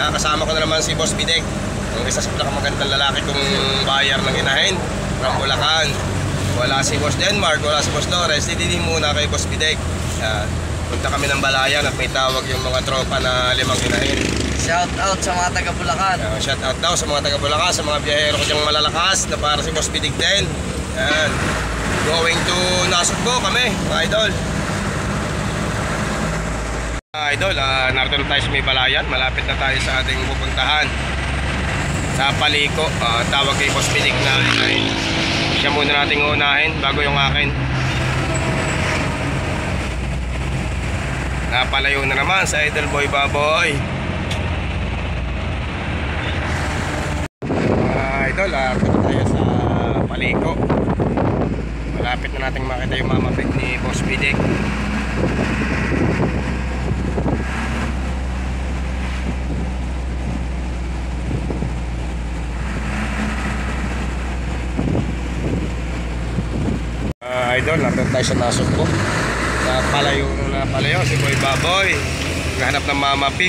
Kasama ko na naman si Boss Bidek, ang isa sa pinakamagandang lalaki kong buyer ng inahin from Bulacan. Wala si Boss Denmark, wala si Boss Lores, hindi muna kay Boss Bidek. Punta kami ng Balayan at may tawag yung mga tropa na 5 inahin. Shout out sa mga taga Bulacan. Shout out daw sa mga taga Bulacan, sa mga biyahero ko diyang malalakas na para si Boss Bidek din. Yan. Going to Nasugbo kami, mga idol. Idol, narito na tayo sa may Balayan. Malapit na tayo sa ating pupuntahan sa Paliko. Tawag kay Boss Bidek na inahin. Siya muna nating unahin bago yung akin. Napalayo na naman sa Idol Boy Baboy. Idol, punta tayo sa Paliko. Malapit na nating makita yung mamapit ni Boss Bidek. Idol, narito tayo sa Nasugbo. Napalayo si Boy Baboy. Naghanap ng mamapi.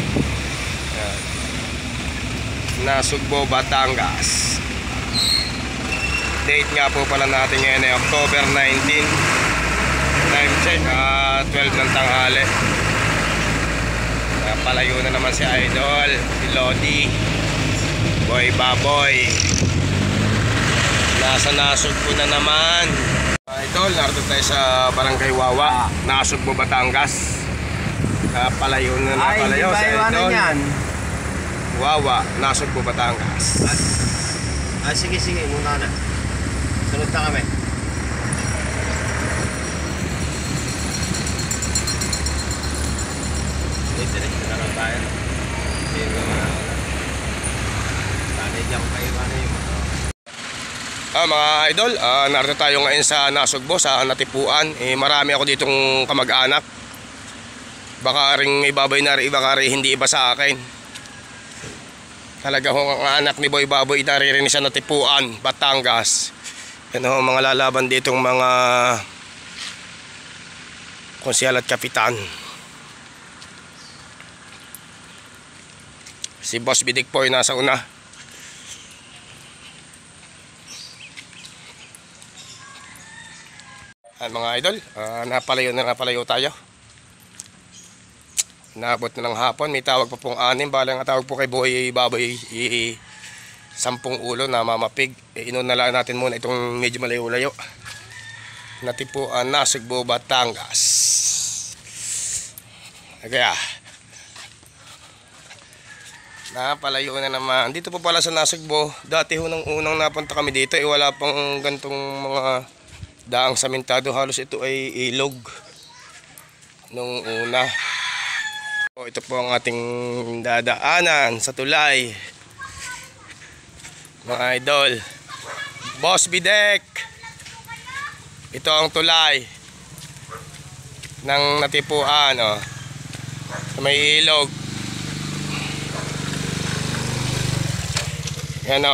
Nasugbo, Batangas. Date nga po pala natin ngayon ay October 19. Time check 12 ng tanghali. Napalayo na naman si Idol, si Lodi, Boy Baboy. Nasa Nasugbo na naman. Idol, narito tayo sa Barangay Wawa, Nasugbo, Batangas. Napalayo na napalayo si Idol. Wawa, Nasugbo, Batangas. Sige, muna na. Sunod na kami. Diretso na lang tayo. Sanay dyan kayo yung mga idol, narito tayo ngayon sa Nasugbo, sa Natipuan. Marami ako ditong kamag-anak. Baka ring may baboy na rin, baka rin hindi iba sa akin. Talaga hong ang anak ni Boy Baboy naririnig sa Natipuan, Batangas. Yan ho, mga lalaban ditong mga konsyal at kapitan. Si Boss Bidek po ay nasa una. Mga idol, napalayo tayo. Naabot na ng hapon, may tawag pa pong 6. Balang ang tawag po kay Boy Baboy 10 ulo na mamapig. Inunala natin muna itong medyo malayo-layo. Natipuan, Nasugbo, Batangas. Kaya napalayo na naman. Dito po pala sa Nasugbo, dati ho nang unang napunta kami dito, wala pang gantong mga daang samentado. Halos ito ay ilog nung una. Ito po ang ating dadaanan sa tulay, mga idol. Boss Bidek, ito ang tulay ng Natipuan, sa may ilog. Yan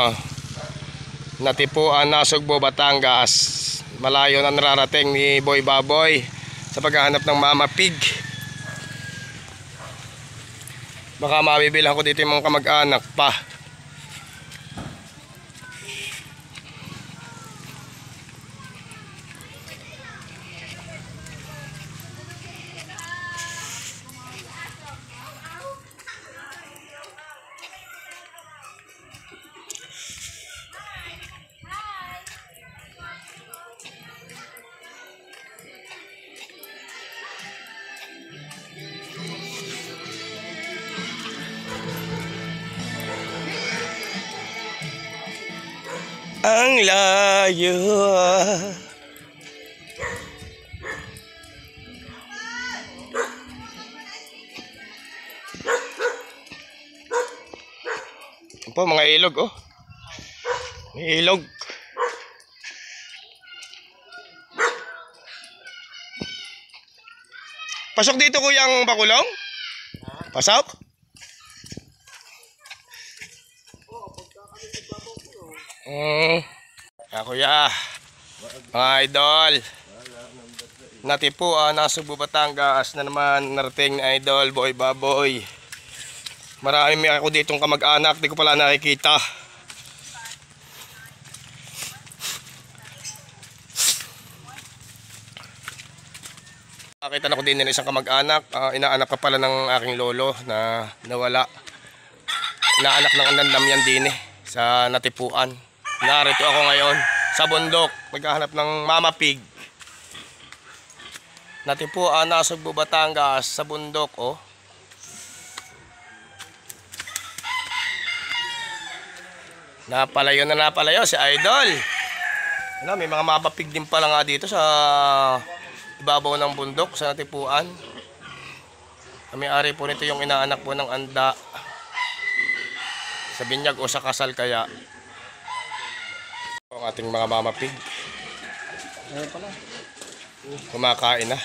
Natipuan, Nasugbo, Batangas. Malayo na nararating ni Boy Baboy sa paghahanap ng mama pig. Baka mabibilang ko dito yung mga kamag-anak pa. Ang layo. Ito po mga ilog, may ilog. Pasok dito kuyang Bakulong? Pasok? Kuya, mga idol, Natipuan, Nasugbo, Batangas na naman narating na Idol Boy Baboy. Marami may ako ditong kamag-anak, di ko pala nakikita. Nakita na ko din ng isang kamag-anak, inaanak ka pala ng aking lolo na nawala. Inaanak ng andandam yan din sa Natipuan. Narito ako ngayon sa bundok, naghahanap ng Mama Pig. Natipuan, Nasugbu, Batangas, sa bundok, oh. Napalayo si Idol. Ano, may mga Mama Pig din pala nga dito sa ibabaw ng bundok sa Natipuan. Ang may-ari po nito yung inaanak po ng anda sa binyag o sa kasal kaya. Ang ating mga Mama Pig. Ayun pala. Kumakain na.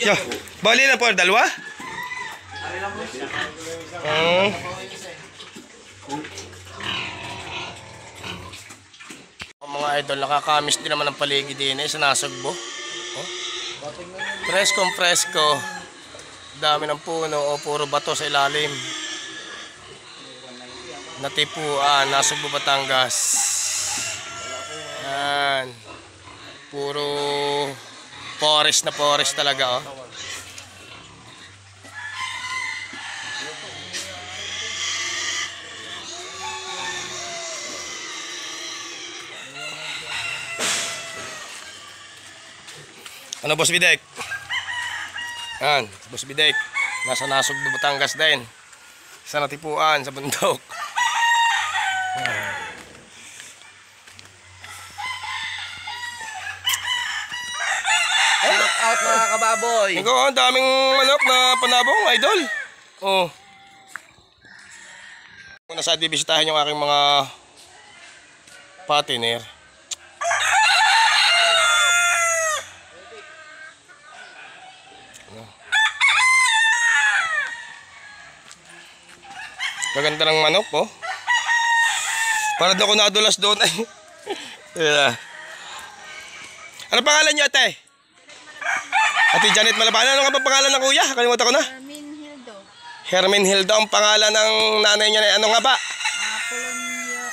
Yeah. Bali na po, dalawa? Mga idol, nakakamiss din naman ang paligid din sa Nasugbu. Oh. Presko. Dami ng puno o puro bato sa ilalim. Natipuan, Nasugbu, Batangas. Yan. Puro forest na forest talaga, oh. Ano, Boss Bidek? Yan, Boss Bidek. Nasa Nasugbu, Batangas din. Sa Natipuan, sa bundok. Shout out mga kababoy. Ikaw, ang daming manok na panabong, idol. Oh. Muna sa bibisitahin yung aking mga partner. Maganda ng manok, oh. Parang ako nadulas doon ay. Yeah. Ano pangalan niyo, ate? Ate Janet Malabana. Ano nga ba pangalan ng kuya? Kalimutan ko na. Hermin Hildo. Hermin Hildo ang pangalan ng nanay niya. Ano nga ba?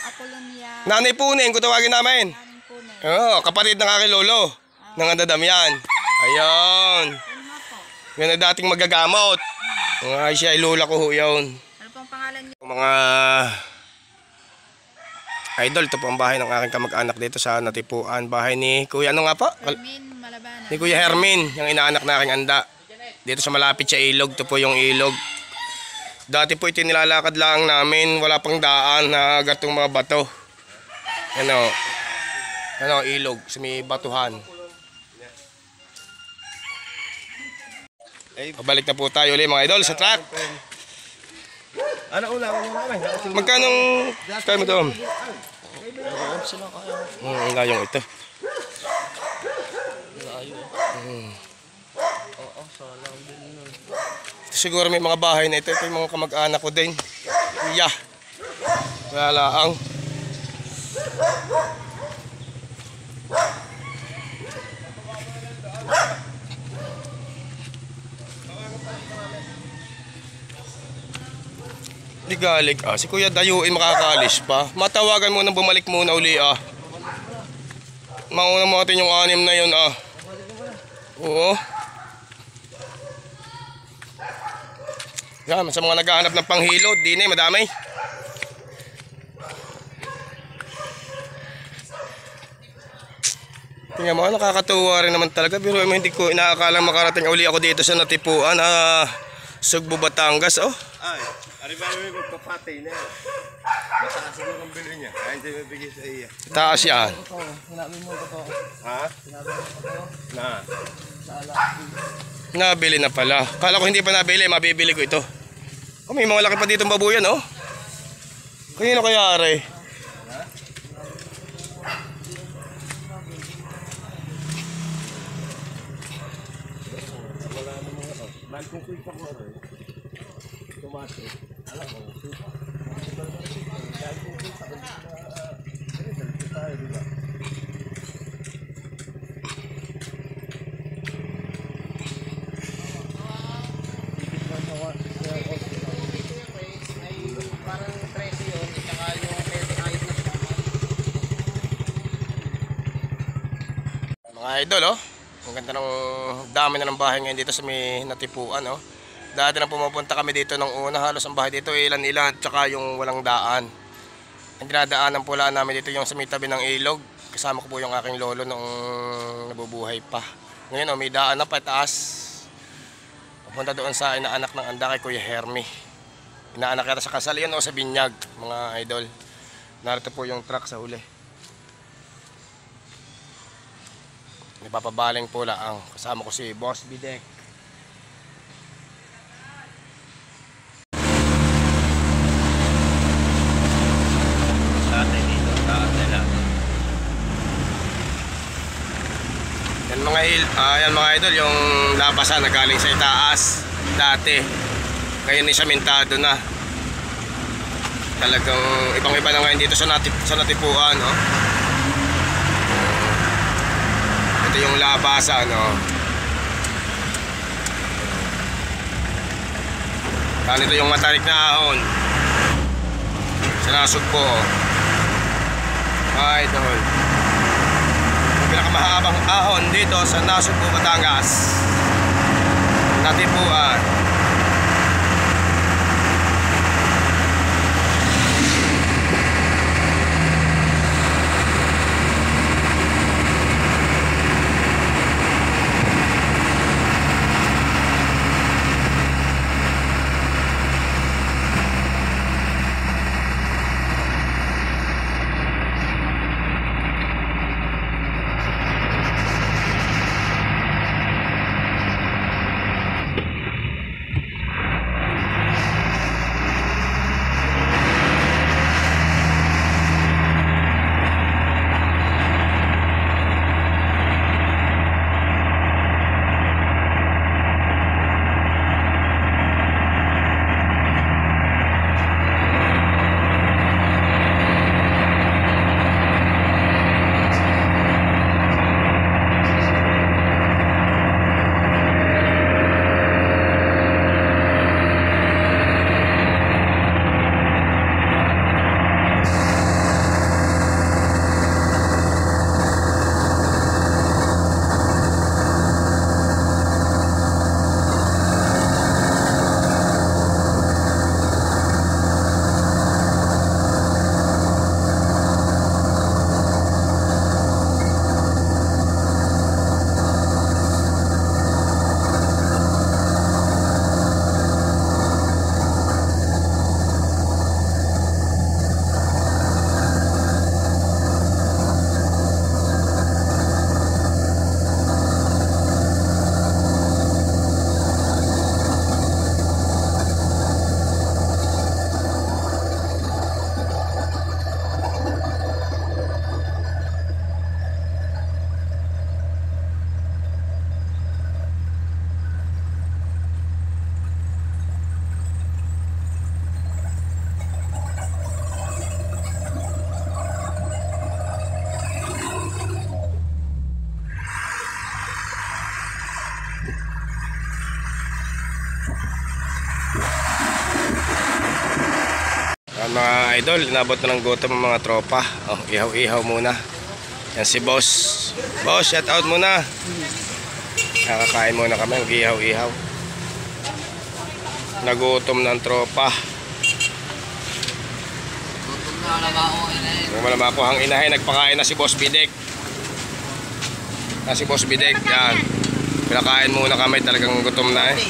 Apolonia. Nanay Puning, kung tawagin namin. Naning Pune. Oo, kapatid ng aking lolo. Ng andadam yan. Ayun. Yun nga po. Yan ang dating magagamot. Ay, siya ay lola ko ho yun. Ano pong pangalan niyo? Mga idol, ito po ang bahay ng aking kamag-anak dito sa Natipuan. Bahay ni Kuya, ano nga po? Hermin Malabana. Ni Kuya Hermin, yung inaanak na aking anda. Dito sa malapit sa ilog, ito po yung ilog. Dati po ito nilalakad lang namin, wala pang daan na gatong mga bato. Ano, ilog, sa may batuhan. Pabalik na po tayo ulit mga idol sa truck. Ano una kami? Magkanong kaya mo doon? Layong ito. Siguro may mga bahay na ito. Ito yung mga kamag-anak ko din. Yeah. Wala ang. Di galig si Kuya Dayuin makakaalis pa. Matawagan mo nang bumalik muna uli Mauna mo natin yung 6 na yun Oo. Yan, sa mga naghahanap ng panghilod, di na madami. Tingnan mo, nakakatuwa rin naman talaga. Pero hindi ko inaakalang makarating uli ako dito sa Natipuan, Sugbu, Batangas, Ay, ariba may magpapatay na. Mataas siguro ang bili niya. Kaya hindi mabigay sa iya. Taas yan. Sinabi mo ko. Ha? Sinabi mo ko. Na. Sa ala. Nabili na pala. Kala ko hindi pa nabili, mabibili ko ito. May mga laki pa dito ang babuyan, Kanino kaya are? Kung kita ko rin. Tomate. Alam mo, kita. idol, oh. Ang ganda ng dami na ng bahay ngayon dito sa may natipuan, oh. Dati nang pumupunta kami dito nung una, halos ang bahay dito ilan-ilan, tsaka yung walang daan. Ang dinadaanan po lang namin dito yung sa may tabi ng ilog. Kasama ko po yung aking lolo nung nabubuhay pa. Ngayon, oh, may daan na pataas. Papunta doon sa inaanak ng anda kay Kuya Hermie. Inaanak yata sa kasal yun o sa binyag, mga idol. Narito po yung truck sa huli. Ipapabaling po lang. Kasama ko si Boss Bidek. Dati dito, dati lang. Yan mga idol, yung labasan na galing sa itaas dati. Ngayon ni samentado na. Talagang ibang-iba na ngayon dito sa natipuan, no? Ito yung labasan, no? Ganito yung matarik na ahon. Sinasugpo, oh. Idol. Yung pinakamahabang ahon dito sa Nasugbo, Batangas. Natipuan. Mga idol, inabot na ng gutom ang mga tropa. Oh, ihaw-ihaw muna. Yan si Boss. Boss, shout out muna. Nakakain muna kami, ihaw-ihaw. Nagutom ng tropa. Yung malamako ang inahin, nagpakain na si Boss Bidek. Si Boss Bidek, yan. Pinakain muna kami, talagang gutom na eh.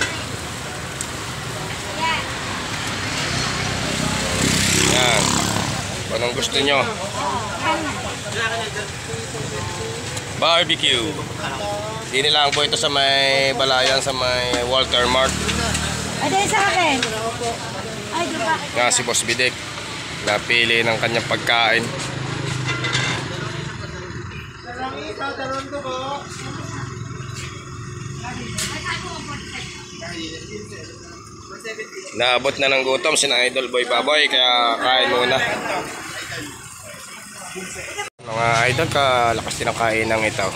Yan. Kung anong gusto nyo. Barbecue. Dini lang po ito sa may Balayan, sa may Walter Mart. Ay, sa akin. Ay, di ba? Nga si Boss Bidek. Napili ng kanyang pagkain. Naabot na ng gutom si Idol Boy Baboy, kaya kain muna. Mga idol, kalakas din ang kainan ito.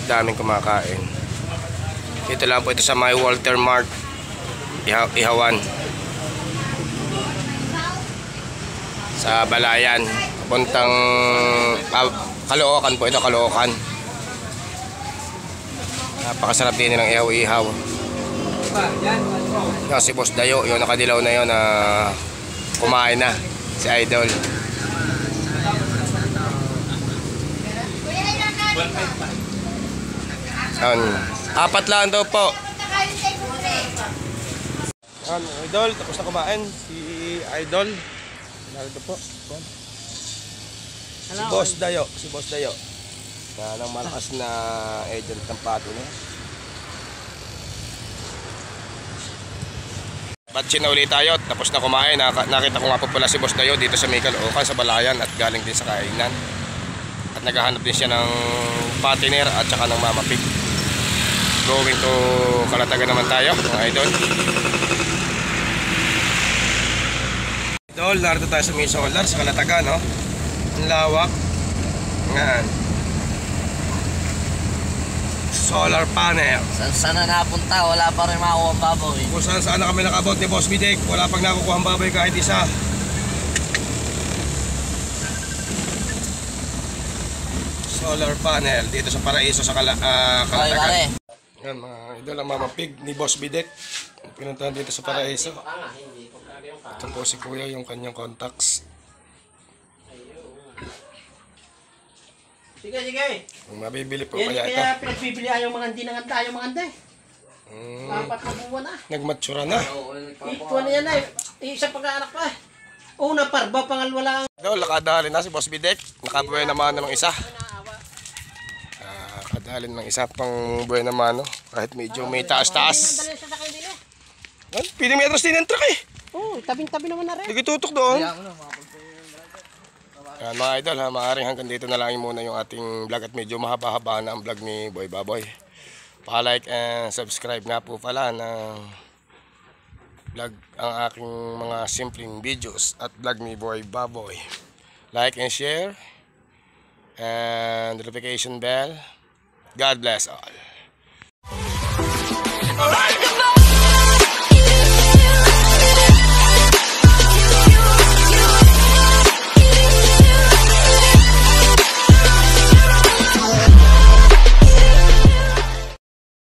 Daming kumakain. Ito lang po ito sa may Walter Mart, Ihawan, sa Balayan, puntang Caloocan po ito, Caloocan. Napakasarap din nilang ihaw-ihaw. Yung si Boss Dayo, yung nakadilaw na yun na kumain na. Si Idol. Yan. 4 lang daw po. Yan, Idol. Tapos na kumain. Si Idol. Narito po. Si Boss Dayo. Si Boss Dayo. Na ng malakas na agent ng pato niya. Batsin na ulit tayo, tapos na kumain. Nakita ko nga po pala si Boss Dayo dito sa Caloocan sa Balayan at galing din sa kainan. At naghahanap din siya ng patiner at saka ng Mama Pig. Going to Kalatagan naman tayo, mga idol. Idol, narito tayo sa may solar sa Kalatagan, no? Ang lawak. Yan. Solar panel. Saan na napunta? Wala pa rin makuha ang baboy. Kung saan na kami nakabot ni Boss Bidek, wala pang nakukuha ang baboy kahit isa. Solar panel dito sa Paraiso sa Okay, pare. Kalatagan. Yan mga idol, ang Mama Pig ni Boss Bidek. Pinuntahan dito sa Paraiso. Ito po si Kuya yung kanyang contacts. Sige, sige. Kung mabibili po Yan kaya ito. kaya pinagbibili yung mga hindi nanganta, yung mga hindi. Apat na buwan na. Nagmatsura na. Ikuha na yan eh. Isang pag-aanak pa eh. Una parba, pangalwa lang. Idol, nakadali na si Boss Bidek. Nakabuhay naman ng isa. Kadalin ng isa pang buhay na mano kahit medyo may taas-taas. Dali sa sakay din eh. Pili may atras din ng truck eh. Oo, tabing-tabi naman na rin. Nagitutok doon. Yan mga idol ha, maaaring hanggang dito na lang muna yung ating vlog at medyo mahaba-haba na ang vlog ni Boy Baboy. Pa-like and subscribe nga po pala ng vlog ang aking mga simpleng videos at vlog ni Boy Baboy. Like and share and notification bell. God bless all.